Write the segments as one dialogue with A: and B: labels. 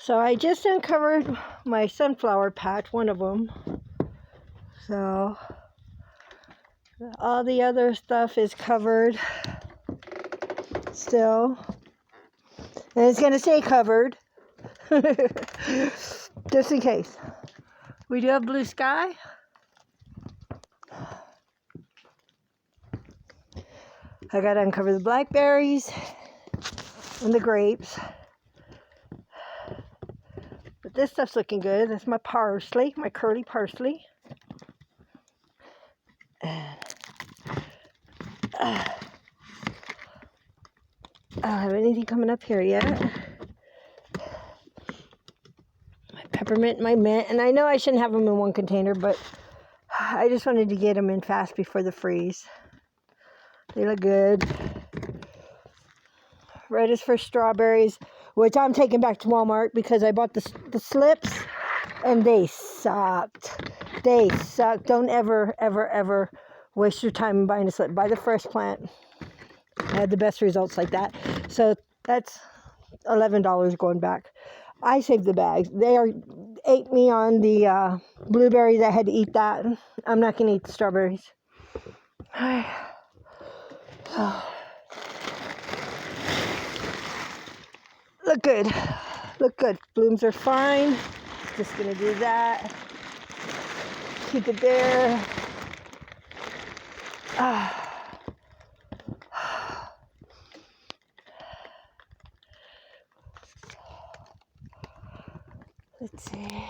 A: So I just uncovered my sunflower patch, one of them. So all the other stuff is covered still. And it's going to stay covered. Just in case. We do have blue sky. I got to uncover the blackberries and the grapes. But this stuff's looking good. That's my parsley, my curly parsley. I don't have anything coming up here yet. My peppermint, my mint, and I know I shouldn't have them in one container, but I just wanted to get them in fast before the freeze. They look good. Red is for strawberries, which I'm taking back to Walmart because I bought the slips and they sucked. They suck. Don't ever, ever, ever waste your time buying a slip. Buy the fresh plant. I had the best results like that. So that's $11 going back. I saved the bags. They ate me on the blueberries. I had to eat that. I'm not going to eat the strawberries. Look good. Look good. Blooms are fine. Just going to do that. Keep it there. Let's see.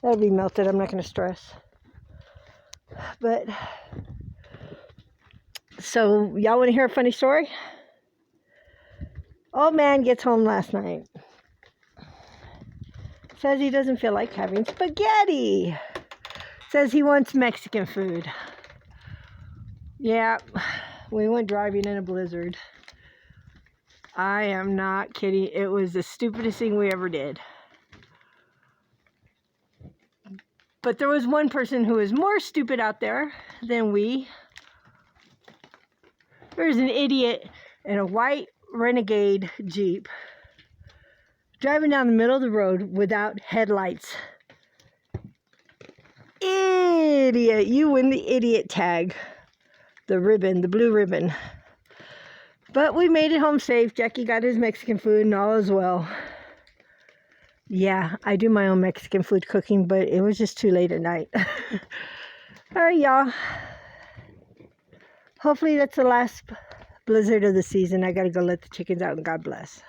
A: That'll be melted. I'm not going to stress. But, so y'all want to hear a funny story? Old man gets home last night. Says he doesn't feel like having spaghetti. Says he wants Mexican food. Yeah, we went driving in a blizzard. I am not kidding. It was the stupidest thing we ever did. But there was one person who was more stupid out there than we. There's an idiot in a white Renegade Jeep driving down the middle of the road without headlights. Idiot. You win the idiot tag. The ribbon, the blue ribbon. But we made it home safe. Jackie got his Mexican food and all is well. Yeah, I do my own Mexican food cooking, but it was just too late at night. All right, y'all. Hopefully that's the last blizzard of the season. I got to go let the chickens out, and God bless.